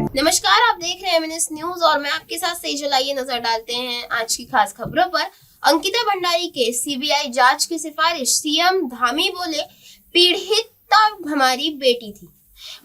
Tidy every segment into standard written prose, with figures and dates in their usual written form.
नमस्कार, आप देख रहे हैं एमएनएस न्यूज और मैं आपके साथ सेजल। आइए नजर डालते हैं आज की खास खबरों पर। अंकिता भंडारी के सीबीआई जांच की सिफारिश, सीएम धामी बोले पीड़िता हमारी बेटी थी।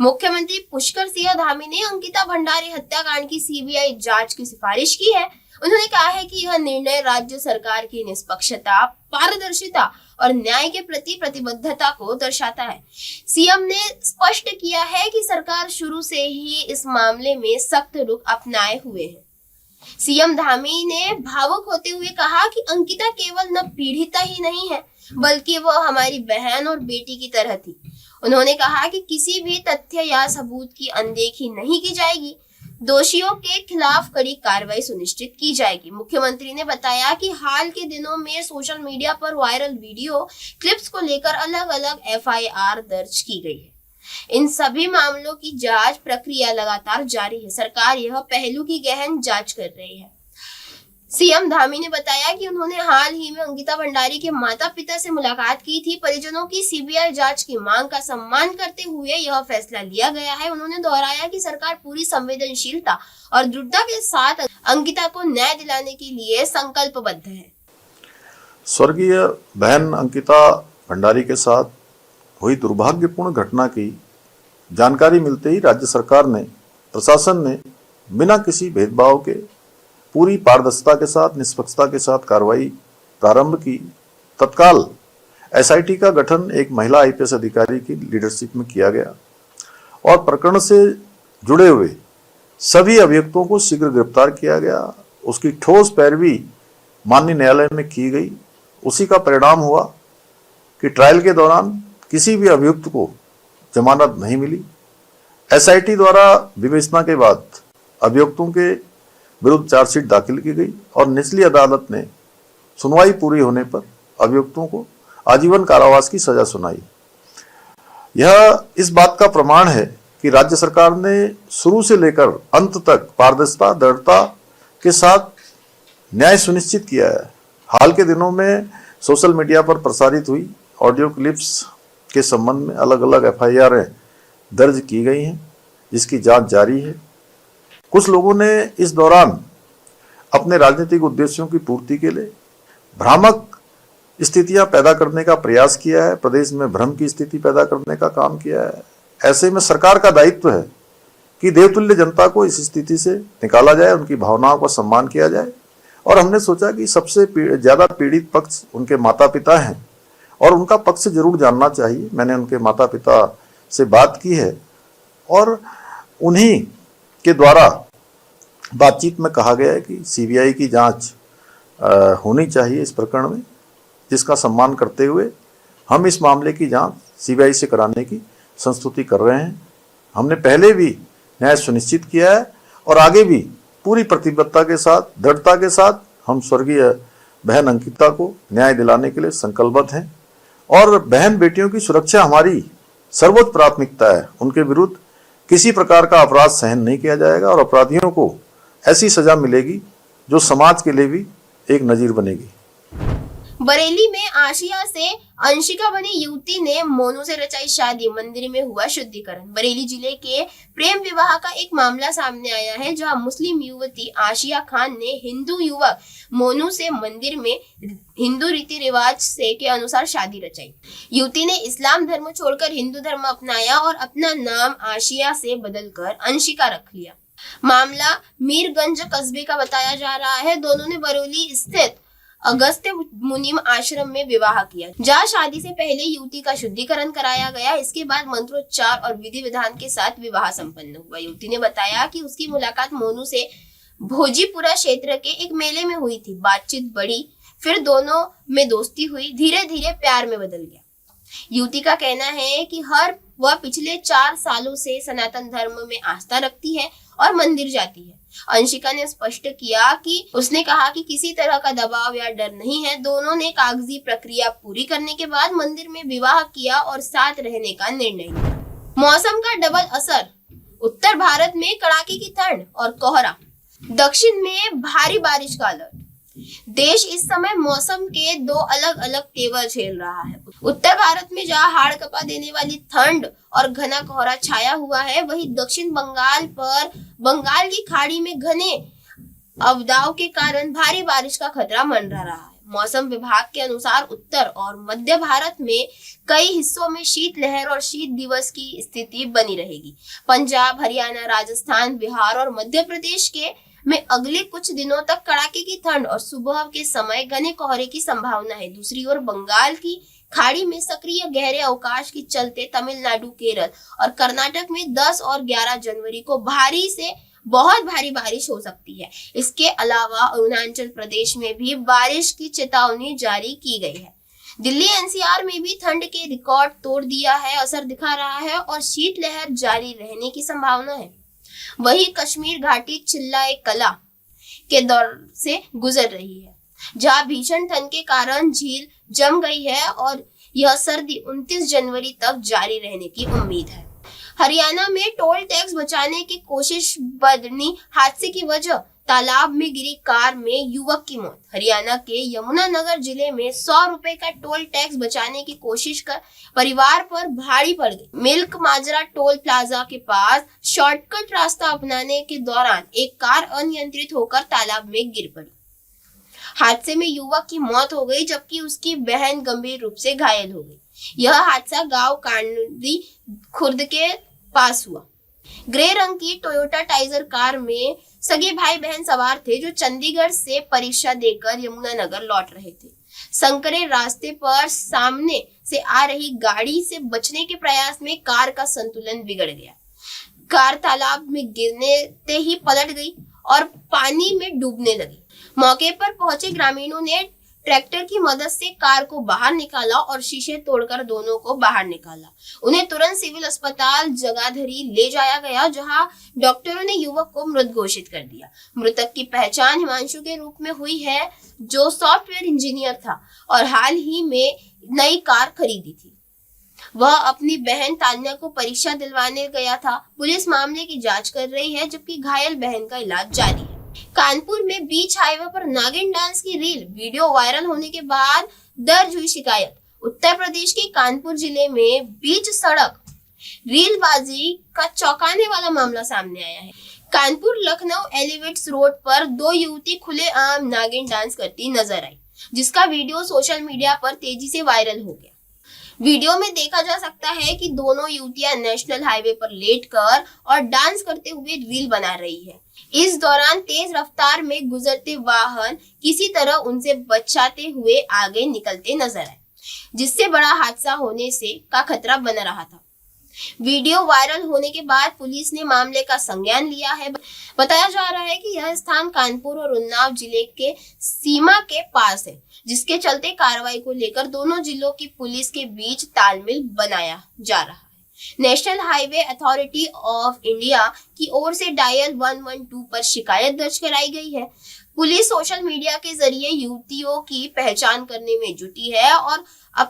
मुख्यमंत्री पुष्कर सिंह धामी ने अंकिता भंडारी हत्याकांड की सीबीआई जांच की सिफारिश की है। उन्होंने कहा है कि यह निर्णय राज्य सरकार की निष्पक्षता, पारदर्शिता और न्याय के प्रति प्रतिबद्धता को दर्शाता है। सीएम ने स्पष्ट किया है कि सरकार शुरू से ही इस मामले में सख्त रुख अपनाए हुए है। सीएम धामी ने भावुक होते हुए कहा कि अंकिता केवल न पीड़िता ही नहीं है, बल्कि वह हमारी बहन और बेटी की तरह थी। उन्होंने कहा कि किसी भी तथ्य या सबूत की अनदेखी नहीं की जाएगी। दोषियों के खिलाफ कड़ी कार्रवाई सुनिश्चित की जाएगी। मुख्यमंत्री ने बताया कि हाल के दिनों में सोशल मीडिया पर वायरल वीडियो क्लिप्स को लेकर अलग अलग एफआईआर दर्ज की गई है। इन सभी मामलों की जांच प्रक्रिया लगातार जारी है। सरकार यह पहलू की गहन जांच कर रही है। सीएम धामी ने बताया कि उन्होंने हाल ही में अंकिता भंडारी के माता पिता से मुलाकात की थी। परिजनों की सीबीआई जांच की मांग का सम्मान करते हुए यह फैसला लिया गया है। उन्होंने दोहराया कि सरकार पूरी संवेदनशीलता और दृढ़ता के साथ अंकिता को न्याय दिलाने के लिए संकल्पबद्ध है। स्वर्गीय बहन अंकिता भंडारी के साथ हुई दुर्भाग्यपूर्ण घटना की जानकारी मिलते ही राज्य सरकार ने, प्रशासन ने बिना किसी भेदभाव के पूरी पारदर्शिता के साथ, निष्पक्षता के साथ कार्रवाई प्रारंभ की। तत्काल एसआईटी का गठन एक महिला आईपीएस अधिकारी की लीडरशिप में किया गया और प्रकरण से जुड़े हुए सभी अभियुक्तों को शीघ्र गिरफ्तार किया गया। उसकी ठोस पैरवी माननीय न्यायालय में की गई। उसी का परिणाम हुआ कि ट्रायल के दौरान किसी भी अभियुक्त को जमानत नहीं मिली। एसआईटी द्वारा विवेचना के बाद अभियुक्तों के विरुद्ध चार्जशीट दाखिल की गई और निचली अदालत ने सुनवाई पूरी होने पर अभियुक्तों को आजीवन कारावास की सजा सुनाई। यह इस बात का प्रमाण है कि राज्य सरकार ने शुरू से लेकर अंत तक पारदर्शिता, दृढ़ता के साथ न्याय सुनिश्चित किया है। हाल के दिनों में सोशल मीडिया पर प्रसारित हुई ऑडियो क्लिप्स के संबंध में अलग अलग एफआईआर दर्ज की गई हैं, जिसकी जांच जारी है। कुछ लोगों ने इस दौरान अपने राजनीतिक उद्देश्यों की पूर्ति के लिए भ्रामक स्थितियां पैदा करने का प्रयास किया है, प्रदेश में भ्रम की स्थिति पैदा करने का काम किया है। ऐसे में सरकार का दायित्व है कि देवतुल्य जनता को इस स्थिति से निकाला जाए, उनकी भावनाओं का सम्मान किया जाए। और हमने सोचा कि सबसे ज्यादा पीड़ित पक्ष उनके माता पिता हैं और उनका पक्ष जरूर जानना चाहिए। मैंने उनके माता पिता से बात की है और उन्हीं के द्वारा बातचीत में कहा गया है कि सीबीआई की जांच होनी चाहिए इस प्रकरण में, जिसका सम्मान करते हुए हम इस मामले की जांच सीबीआई से कराने की संस्तुति कर रहे हैं। हमने पहले भी न्याय सुनिश्चित किया है और आगे भी पूरी प्रतिबद्धता के साथ, दृढ़ता के साथ हम स्वर्गीय बहन अंकिता को न्याय दिलाने के लिए संकल्पबद्ध हैं और बहन बेटियों की सुरक्षा हमारी सर्वोच्च प्राथमिकता है। उनके विरुद्ध किसी प्रकार का अपराध सहन नहीं किया जाएगा और अपराधियों को ऐसी सजा मिलेगी जो समाज के लिए भी एक नजीर बनेगी। बरेली में आशिया से अंशिका बनी युवती ने मोनू से रचाई शादी, मंदिर में हुआ शुद्धिकरण। बरेली जिले के प्रेम विवाह का एक मामला सामने आया है, जहां मुस्लिम युवती आशिया खान ने हिंदू युवक मोनू से मंदिर में हिंदू रीति रिवाज से के अनुसार शादी रचाई। युवती ने इस्लाम धर्म छोड़कर हिंदू धर्म अपनाया और अपना नाम आशिया से बदलकर अंशिका रख लिया। मामला मीरगंज कस्बे का बताया जा रहा है। दोनों ने बरेली स्थित अगस्त्य मुनिम आश्रम में विवाह किया, जहाँ शादी से पहले युवती का शुद्धिकरण कराया गया। इसके बाद मंत्रोच्चार और विधि विधान के साथ विवाह संपन्न हुआ। युवती ने बताया कि उसकी मुलाकात मोनू से भोजीपुरा क्षेत्र के एक मेले में हुई थी। बातचीत बढ़ी, फिर दोनों में दोस्ती हुई, धीरे धीरे प्यार में बदल गया। युवती का कहना है कि वह पिछले 4 सालों से सनातन धर्म में आस्था रखती है और मंदिर जाती है। अंशिका ने स्पष्ट किया कि उसने कहा कि किसी तरह का दबाव या डर नहीं है। दोनों ने कागजी प्रक्रिया पूरी करने के बाद मंदिर में विवाह किया और साथ रहने का निर्णय लिया। मौसम का डबल असर, उत्तर भारत में कड़ाके की ठंड और कोहरा, दक्षिण में भारी बारिश का अलर्ट। देश इस समय मौसम के दो अलग अलग तेवर झेल रहा है। उत्तर भारत में जहां हाड़ कपा देने वाली ठंड और घना कोहरा छाया हुआ है, वहीं दक्षिण बंगाल पर बंगाल की खाड़ी में घने अवदाव के कारण भारी बारिश का खतरा मंडरा रहा है। मौसम विभाग के अनुसार उत्तर और मध्य भारत में कई हिस्सों में शीतलहर और शीत दिवस की स्थिति बनी रहेगी। पंजाब, हरियाणा, राजस्थान, बिहार और मध्य प्रदेश के में अगले कुछ दिनों तक कड़ाके की ठंड और सुबह के समय घने कोहरे की संभावना है। दूसरी ओर बंगाल की खाड़ी में सक्रिय गहरे अवकाश के चलते तमिलनाडु, केरल और कर्नाटक में 10 और 11 जनवरी को भारी से बहुत भारी बारिश हो सकती है। इसके अलावा अरुणाचल प्रदेश में भी बारिश की चेतावनी जारी की गई है। दिल्ली एनसीआर में भी ठंड के रिकॉर्ड तोड़ दिया है, असर दिखा रहा है और शीतलहर जारी रहने की संभावना है। वही कश्मीर घाटी चिल्लाए कला के दौर से गुजर रही है, जहां भीषण ठंड के कारण झील जम गई है और यह सर्दी 29 जनवरी तक जारी रहने की उम्मीद है। हरियाणा में टोल टैक्स बचाने की कोशिश बदनी हादसे की वजह, तालाब में गिरी कार में युवक की मौत। हरियाणा के यमुनानगर जिले में 100 रुपए का टोल टैक्स बचाने की कोशिश कर परिवार पर भारी पड़ गई। मिल्क माजरा टोल प्लाजा के पास शॉर्टकट रास्ता अपनाने के दौरान एक कार अनियंत्रित होकर तालाब में गिर पड़ी। हादसे में युवक की मौत हो गई, जबकि उसकी बहन गंभीर रूप से घायल हो गई। यह हादसा गांव कांडी खुर्द के पास हुआ। ग्रे रंग की टोयोटा टाइजर कार में सगे भाई बहन सवार थे, जो चंडीगढ़ से परीक्षा देकर यमुनानगर लौट रहे थे। संकरे रास्ते पर सामने से आ रही गाड़ी से बचने के प्रयास में कार का संतुलन बिगड़ गया। कार तालाब में गिरने ही पलट गई और पानी में डूबने लगी। मौके पर पहुंचे ग्रामीणों ने ट्रैक्टर की मदद से कार को बाहर निकाला और शीशे तोड़कर दोनों को बाहर निकाला। उन्हें तुरंत सिविल अस्पताल जगाधरी ले जाया गया, जहां डॉक्टरों ने युवक को मृत घोषित कर दिया। मृतक की पहचान हिमांशु के रूप में हुई है, जो सॉफ्टवेयर इंजीनियर था और हाल ही में नई कार खरीदी थी। वह अपनी बहन तान्या को परीक्षा दिलवाने गया था। पुलिस मामले की जांच कर रही है, जबकि घायल बहन का इलाज जारी है। कानपुर में बीच हाईवे पर नागिन डांस की रील वीडियो वायरल होने के बाद दर्ज हुई शिकायत। उत्तर प्रदेश के कानपुर जिले में बीच सड़क रीलबाजी का चौंकाने वाला मामला सामने आया है। कानपुर लखनऊ एलिवेट्स रोड पर दो युवती खुलेआम नागिन डांस करती नजर आई, जिसका वीडियो सोशल मीडिया पर तेजी से वायरल हो गया। वीडियो में देखा जा सकता है कि दोनों युवतियां नेशनल हाईवे पर लेटकर और डांस करते हुए रील बना रही है। इस दौरान तेज रफ्तार में गुजरते वाहन किसी तरह उनसे बचाते हुए आगे निकलते नजर आए, जिससे बड़ा हादसा होने से का खतरा बना रहा था। वीडियो वायरल होने के बाद पुलिस ने मामले का संज्ञान लिया है। बताया जा रहा है कि यह स्थान कानपुर और उन्नाव जिले के सीमा के पास है, जिसके चलते कार्रवाई को लेकर दोनों जिलों की पुलिस के बीच तालमेल बनाया जा रहा है। National highway authority of India की ओर से डायल 112 पर शिकायत दर्ज कराई गई है। पुलिस सोशल मीडिया के जरिए युवतियों की पहचान करने में जुटी है और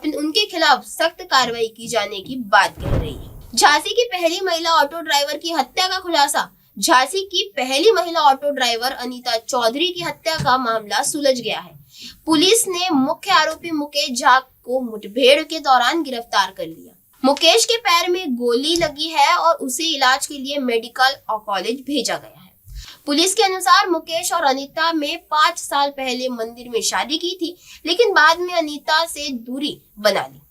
उनके खिलाफ सख्त कार्रवाई की जाने की बात कह रही है। झांसी की पहली महिला ऑटो ड्राइवर की हत्या का खुलासा। झांसी की पहली महिला ऑटो ड्राइवर अनीता चौधरी की हत्या का मामला सुलझ गया है। पुलिस ने मुख्य आरोपी मुकेश झा को मुठभेड़ के दौरान गिरफ्तार कर लिया। मुकेश के पैर में गोली लगी है और उसे इलाज के लिए मेडिकल कॉलेज भेजा गया है। पुलिस के अनुसार मुकेश और अनीता में 5 साल पहले मंदिर में शादी की थी, लेकिन बाद में अनीता से दूरी बना ली।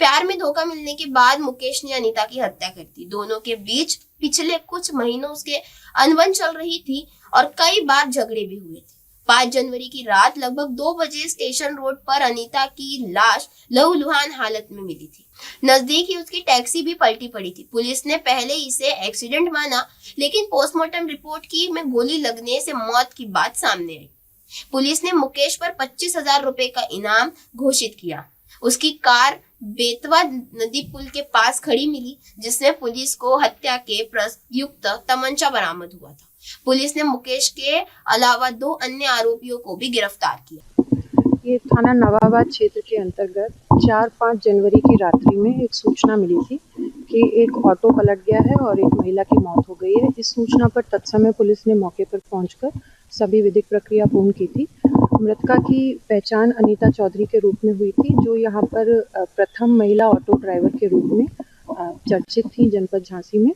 प्यार में धोखा मिलने के बाद मुकेश ने अनीता की हत्या कर दी। दोनों के बीच पिछले कुछ महीनों से अनबन चल रही थी और कई बार झगड़े भी हुए थे। 5 जनवरी की रात लगभग 2 बजे स्टेशन रोड पर अनीता की लाश लहूलुहान हालत में मिली थी। नजदीक ही उसकी टैक्सी भी पलटी पड़ी थी। पुलिस ने पहले इसे एक्सीडेंट माना, लेकिन पोस्टमार्टम रिपोर्ट की में गोली लगने से मौत की बात सामने आई। पुलिस ने मुकेश पर 25,000 रुपए का इनाम घोषित किया। उसकी कार बेतवा नदी पुल के पास खड़ी मिली, जिसमें पुलिस को हत्या के प्रयुक्त तमंचा बरामद हुआ था। पुलिस ने मुकेश के अलावा 2 अन्य आरोपियों को भी गिरफ्तार किया। ये थाना नवाबाद क्षेत्र के अंतर्गत 4-5 जनवरी की रात्रि में एक सूचना मिली थी कि कि एक ऑटो पलट गया है और एक महिला की मौत हो गई है। इस सूचना पर तत्समय पुलिस ने मौके पर पहुंचकर सभी विधिक प्रक्रिया पूर्ण की थी। मृतका की पहचान अनीता चौधरी के रूप में हुई थी, जो यहाँ पर प्रथम महिला ऑटो ड्राइवर के रूप में चर्चित थी जनपद झांसी में।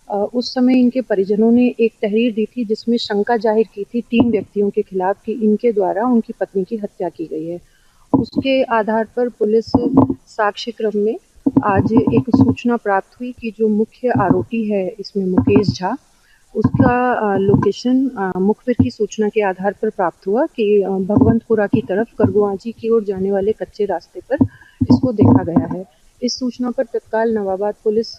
उस समय इनके परिजनों ने एक तहरीर दी थी जिसमें शंका जाहिर की थी 3 व्यक्तियों के खिलाफ कि इनके द्वारा उनकी पत्नी की हत्या की गई है। उसके आधार पर पुलिस साक्ष्य क्रम में आज एक सूचना प्राप्त हुई कि जो मुख्य आरोपी है इसमें मुकेश झा, उसका लोकेशन मुखबिर की सूचना के आधार पर प्राप्त हुआ कि भगवंतपुरा की तरफ करगुआजी की ओर जाने वाले कच्चे रास्ते पर इसको देखा गया है। इस सूचना पर तत्काल नवाबाद पुलिस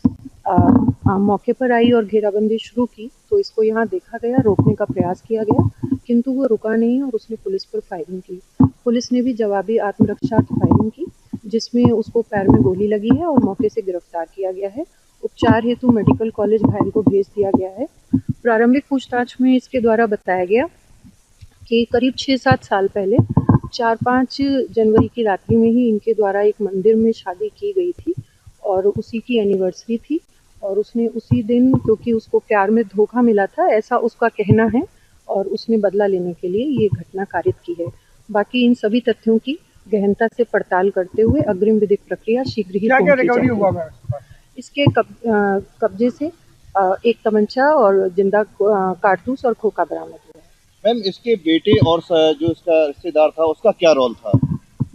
मौके पर आई और घेराबंदी शुरू की, तो इसको यहाँ देखा गया, रोकने का प्रयास किया गया, किंतु वो रुका नहीं और उसने पुलिस पर फायरिंग की। पुलिस ने भी जवाबी आत्मरक्षार्थ फायरिंग की, जिसमें उसको पैर में गोली लगी है और मौके से गिरफ्तार किया गया है। उपचार हेतु मेडिकल कॉलेज घायल को भेज दिया गया है। प्रारंभिक पूछताछ में इसके द्वारा बताया गया कि करीब 6-7 साल पहले 4-5 जनवरी की रात्रि में ही इनके द्वारा एक मंदिर में शादी की गई थी और उसी की एनिवर्सरी थी और उसने उसी दिन, क्योंकि उसको प्यार में धोखा मिला था, ऐसा उसका कहना है, और उसने बदला लेने के लिए ये घटना कारित की है। बाकी इन सभी तथ्यों की गहनता से पड़ताल करते हुए अग्रिम विधिक प्रक्रिया शीघ्र ही पूर्ण की जाएगी। इसके कब्जे से एक तमंचा और जिंदा कारतूस और खोखा बरामद हुआ है। मैम, इसके बेटे और जो इसका रिश्तेदार था उसका क्या रोल था?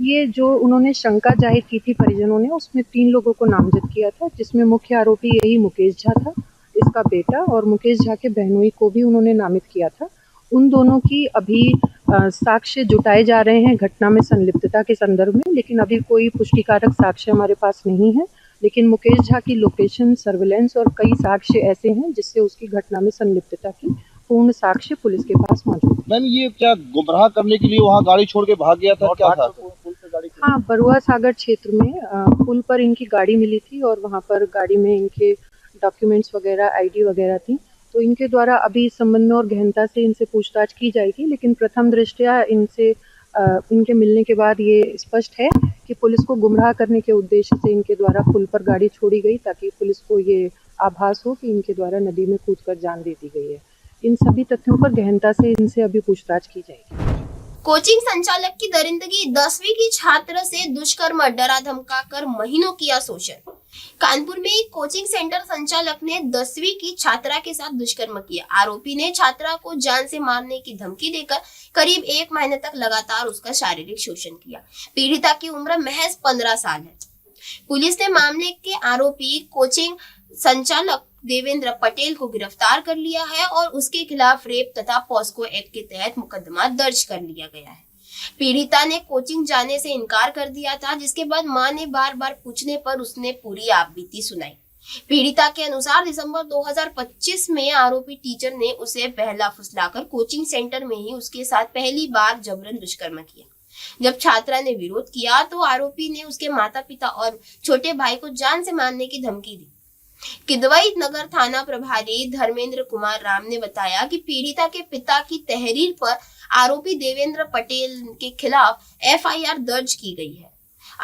ये जो उन्होंने शंका जाहिर की थी परिजनों ने, उसमें 3 लोगों को नामजद किया था, जिसमें मुख्य आरोपी यही मुकेश झा था, इसका बेटा, और मुकेश झा के बहनोई को भी उन्होंने नामित किया था। उन दोनों की अभी साक्ष्य जुटाए जा रहे हैं घटना में संलिप्तता के संदर्भ में, लेकिन अभी कोई पुष्टिकारक साक्ष्य हमारे पास नहीं है। लेकिन मुकेश झा की लोकेशन, सर्विलेंस और कई साक्ष्य ऐसे हैं जिससे उसकी घटना में संलिप्तता की पूर्ण साक्ष्य पुलिस के पास मौजूद है। मैम, ये क्या गुमराह करने के लिए वहाँ गाड़ी छोड़ के भाग गया था, क्या था? हाँ, बरुआ सागर क्षेत्र में पुल पर इनकी गाड़ी मिली थी और वहाँ पर गाड़ी में इनके डॉक्यूमेंट्स वगैरह, आईडी वगैरह थी, तो इनके द्वारा अभी इस संबंध में और गहनता से इनसे पूछताछ की जाएगी। लेकिन प्रथम दृष्टया इनके मिलने के बाद ये स्पष्ट है कि पुलिस को गुमराह करने के उद्देश्य से इनके द्वारा पुल पर गाड़ी छोड़ी गई, ताकि पुलिस को ये आभास हो कि इनके द्वारा नदी में कूदकर जान दे दी गई है। इन सभी तथ्यों पर गहनता से इनसे अभी पूछताछ की जाएगी। कोचिंग संचालक की दरिंदगी, 10वीं की छात्र से दुष्कर्म, डरा धमका कर महीनों किया शोषण। कानपुर में एक कोचिंग सेंटर संचालक ने 10वीं की छात्रा के साथ दुष्कर्म किया। आरोपी ने छात्रा को जान से मारने की धमकी देकर करीब 1 महीने तक लगातार उसका शारीरिक शोषण किया। पीड़िता की उम्र महज 15 साल है। पुलिस ने मामले के आरोपी कोचिंग संचालक देवेंद्र पटेल को गिरफ्तार कर लिया है और उसके खिलाफ रेप तथा पॉस्को एक्ट के तहत मुकदमा दर्ज कर लिया गया है। पीड़िता ने कोचिंग जाने से इनकार कर दिया था, जिसके बाद मां ने बार बार पूछने पर उसने पूरी आपबीती सुनाई। पीड़िता के अनुसार दिसंबर 2025 में आरोपी टीचर ने उसे पहला फुसलाकर कोचिंग सेंटर में ही उसके साथ पहली बार जबरन दुष्कर्म किया। जब छात्रा ने विरोध किया तो आरोपी ने उसके माता पिता और छोटे भाई को जान से मारने की धमकी दी। किदवई नगर थाना प्रभारी धर्मेंद्र कुमार राम ने बताया कि पीड़िता के पिता की तहरीर पर आरोपी देवेंद्र पटेल के खिलाफ एफआईआर दर्ज की गई है।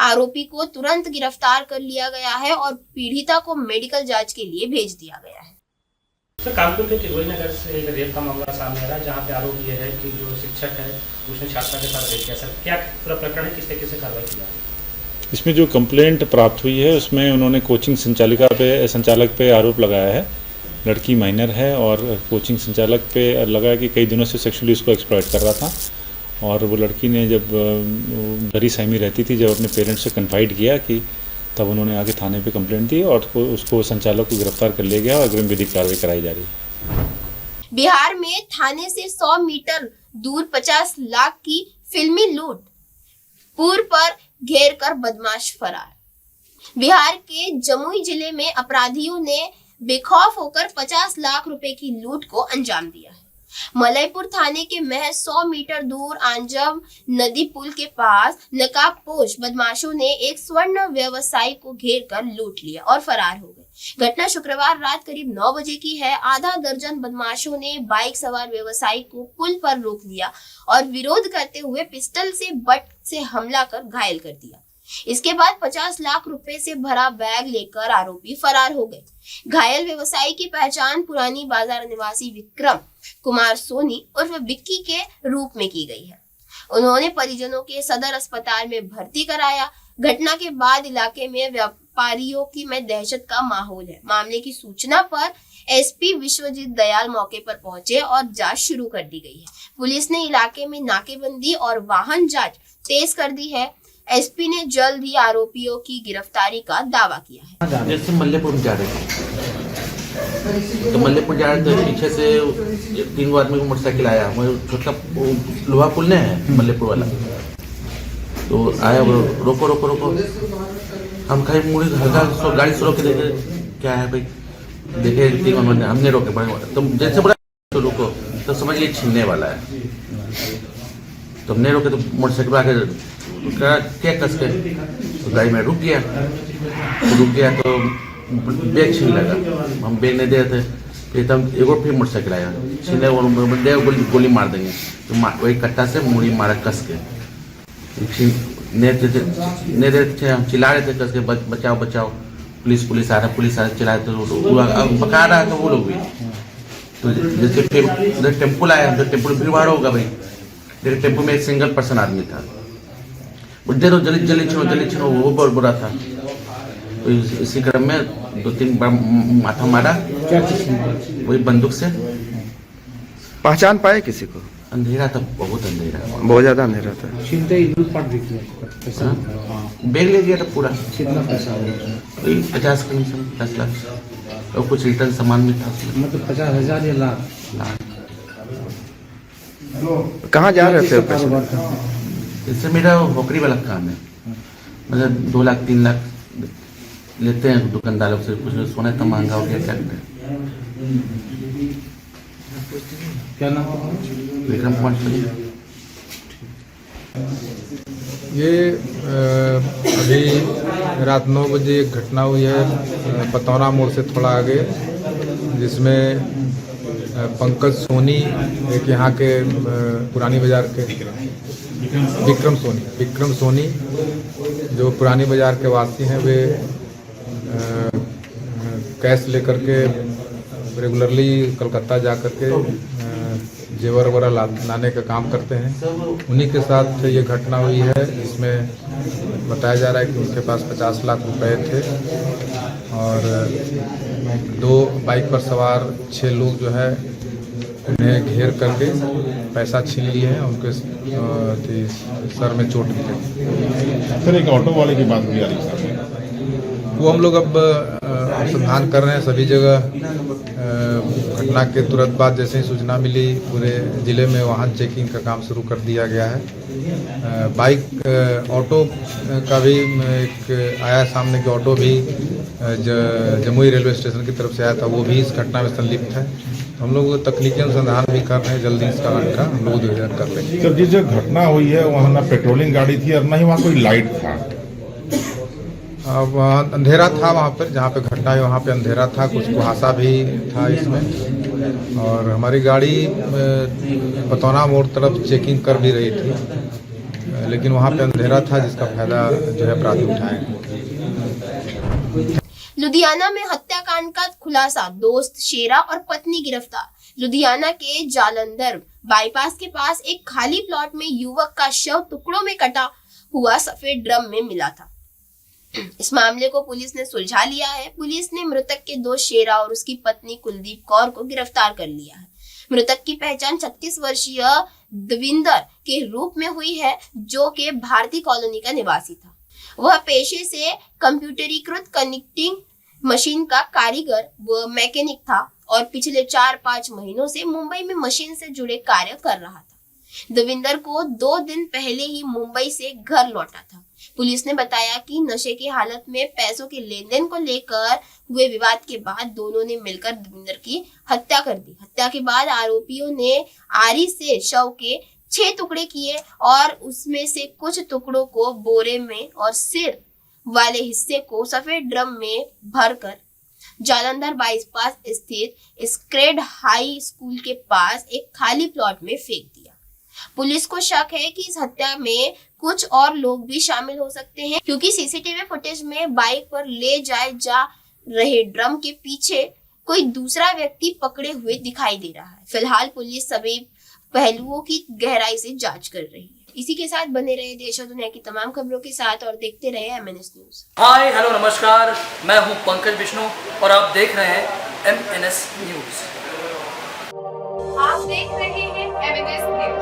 आरोपी को तुरंत गिरफ्तार कर लिया गया है और पीड़िता को मेडिकल जांच के लिए भेज दिया गया है। सर, कानपुर के किदवई नगर से एक रेप का मामला सामने आ रहा है, जहां पे आरोप यह है कि जो शिक्षक है उसने छात्रा के साथ रेप किया। सर, क्या पूरा प्रकरण है, किस तरीके से कार्रवाई की जा रही है? इसमें जो कंप्लेंट प्राप्त हुई है उसमें उन्होंने कोचिंग संचालक पे आरोप लगाया है। लड़की माइनर है और कोचिंग संचालक पे लगा कि कई दिनों से सेक्सुअली उसको एक्सप्लॉइट कर रहा था, और वो लड़की ने जब डरी सहमी रहती थी, जब अपने पेरेंट्स से कन्फाइड किया कि तब उन्होंने आगे थाने पे कंप्लेंट दी और उसको संचालक को गिरफ्तार कर लिया गया और अग्रिम विधिक कार्रवाई कराई जा रही है। बिहार में थाने से 100 मीटर दूर 50 लाख की फिल्मी लूट, पूर्व पर घेर कर बदमाश फरार। बिहार के जमुई जिले में अपराधियों ने बेखौफ होकर 50 लाख रुपए की लूट को अंजाम दिया है। मलयपुर थाने के महज 100 मीटर दूर आंजम नदी पुल के पास नकाबपोश बदमाशों ने एक स्वर्ण व्यवसायी को घेर कर लूट लिया और फरार हो गए। घटना शुक्रवार रात करीब 9 बजे की है। आधा दर्जन बदमाशों ने बाइक सवार व्यवसायी को पुल पर रोक लिया और विरोध करते हुए पिस्टल से बट से हमला कर घायल कर दिया। इसके बाद 50 लाख रुपए से भरा बैग लेकर आरोपी फरार हो गए। घायल व्यवसायी की पहचान पुरानी बाजार निवासी विक्रम कुमार सोनी उर्फ बिक्की के रूप में की गई है। उन्होंने परिजनों के सदर अस्पताल में भर्ती कराया। घटना के बाद इलाके में व्यापारियों की में दहशत का माहौल है। मामले की सूचना पर एसपी विश्वजीत दयाल मौके पर पहुंचे और जांच शुरू कर दी गई है। पुलिस ने इलाके में नाकेबंदी और वाहन जांच तेज कर दी है। एसपी ने जल्द ही आरोपियों की गिरफ्तारी का दावा किया है। जैसे मल्लेपुर जा रहे थे तो मल्लेपुर जा रहे थे, पीछे से 3 आदमी को मोटरसाइकिल आया, वो छोटा लोहा पुल ने है मल्लेपुर वाला, तो आया वो रोको रोको रोको। हम खाली मुड़ी हल्का गाड़ी से रोक के देखे क्या है भाई, देखे हमने रोके पड़े, तो जैसे बोला तो रुको, तो समझ लिए छीनने वाला है। तो हमने रोके तो मोटरसाइकिल आके क्या कस के तो गाड़ी में रुक गया तो बैग छीन लगा। हम बैग नहीं दे रहे थे, फिर हम एक और फिर मोटरसाइकिल आया छीने, वो गोली मार देंगे, तो वही कट्टा से मुड़ी मारा कस के। नहीं देते हम चिल्ला रहे थे कस के, बचाओ बचाओ, पुलिस आ रहा चिल्ला रहे थे, पका रहा था वो लोग भी। तो जैसे फिर उधर टेम्पो आया, तो टेम्पो भीड़ भाड़ होगा भाई, लेकिन टेम्पो में एक सिंगल पर्सन आदमी था, दे दो जल्दी छीनो, वो बहुत बुरा था। तो इसी क्रम में 2-3 बार माथा मारा, वही बंदूक से। पहचान पाए किसी को? अंधेरा था, बहुत अंधेरा, बहुत ज्यादा अंधेरा था। बैग ले गया था पूरा। कितना पैसा हो? 50 कमीशन 10 लाख और कुछ रिटर्न सामान भी था, मतलब 50,000 या लाख? कहाँ जा रहे थे पैसे? इससे मेरा नौकरी वाला काम है, मतलब 2 लाख 3 लाख लेते हैं दुकानदारों से, कुछ सोना इतना महंगा हो गया, क्या करें। क्या नाम है? विक्रम कुमार सोनी। ये अभी रात 9 बजे एक घटना हुई है पतौरा मोड़ से थोड़ा आगे, जिसमें पंकज सोनी, एक यहाँ के पुरानी बाजार के विक्रम सोनी जो पुरानी बाजार के वासी हैं, वे कैश लेकर के रेगुलरली कलकत्ता जा कर के जेवर वगैरह लाने का काम करते हैं। उन्हीं के साथ ये घटना हुई है। इसमें बताया जा रहा है कि उनके पास 50 लाख रुपए थे और 2 बाइक पर सवार 6 लोग जो है उन्हें घेर करके पैसा छीन लिए हैं। उनके सर में चोट भी लगी। सर, एक ऑटो वाले की बात भी आ रही है, वो हम लोग अब अनुसंधान कर रहे हैं सभी जगह। घटना के तुरंत बाद जैसे ही सूचना मिली, पूरे ज़िले में वाहन चेकिंग का काम शुरू कर दिया गया है। बाइक ऑटो का भी एक आया सामने कि ऑटो भी जमुई रेलवे स्टेशन की तरफ से आया था, वो भी इस घटना में संलिप्त है। हम लोग तकनीकी अनुसंधान भी कर रहे हैं, जल्दी इसका हम लोग डिवीजन कर लेंगे। सर, जिस जगह घटना हुई है वहाँ ना पेट्रोलिंग गाड़ी थी और ना ही वहाँ कोई लाइट था। वहाँ अंधेरा था, वहाँ पर जहाँ पे घटना है वहाँ पे अंधेरा था, कुछ कुहासा भी था इसमें। और हमारी गाड़ी पतौना मोड़ तरफ चेकिंग कर भी रही थी, लेकिन वहाँ पे अंधेरा था, जिसका फायदा जो है अपराधी उठाए। लुधियाना में हत्याकांड का खुलासा, दोस्त शेरा और पत्नी गिरफ्तार। लुधियाना के जालंधर बाईपास के पास एक खाली प्लॉट में युवक का शव टुकड़ों में कटा हुआ सफेद ड्रम में मिला था। इस मामले को पुलिस ने सुलझा लिया है। पुलिस ने मृतक के दोस्त शेरा और उसकी पत्नी कुलदीप कौर को गिरफ्तार कर लिया है। मृतक की पहचान 36 वर्षीय दविंदर के रूप में हुई है, जो कि भारतीय कॉलोनी का निवासी था। वह पेशे से कंप्यूटरीकृत कनेक्टिंग मशीन का कारीगर व मैकेनिक था और पिछले 4-5 महीनों से मुंबई में मशीन से जुड़े कार्य कर रहा था। दविंदर को 2 दिन पहले ही मुंबई से घर लौटा था। पुलिस ने बताया कि नशे की हालत में पैसों के लेन देन को लेकर हुए विवाद के बाद दोनों ने मिलकर दविंदर की हत्या कर दी। हत्या के बाद आरोपियों ने आरी से शव के 6 टुकड़े किए और उसमें से कुछ टुकड़ों को बोरे में और सिर वाले हिस्से को सफेद ड्रम में भरकर जालंधर बाईपास स्थित स्क्रेड हाई स्कूल के पास एक खाली प्लॉट में फेंक दिया। पुलिस को शक है कि इस हत्या में कुछ और लोग भी शामिल हो सकते हैं, क्योंकि सीसीटीवी फुटेज में बाइक पर ले जाए जा रहे ड्रम के पीछे कोई दूसरा व्यक्ति पकड़े हुए दिखाई दे रहा है। फिलहाल पुलिस सभी पहलुओं की गहराई से जांच कर रही है। इसी के साथ बने रहे देश और दुनिया की तमाम खबरों के साथ और देखते रहे MNS न्यूज। हाय हेलो नमस्कार, मैं हूं पंकज विष्णु और आप देख रहे हैं MNS न्यूज। आप देख रहे हैं MNS न्यूज।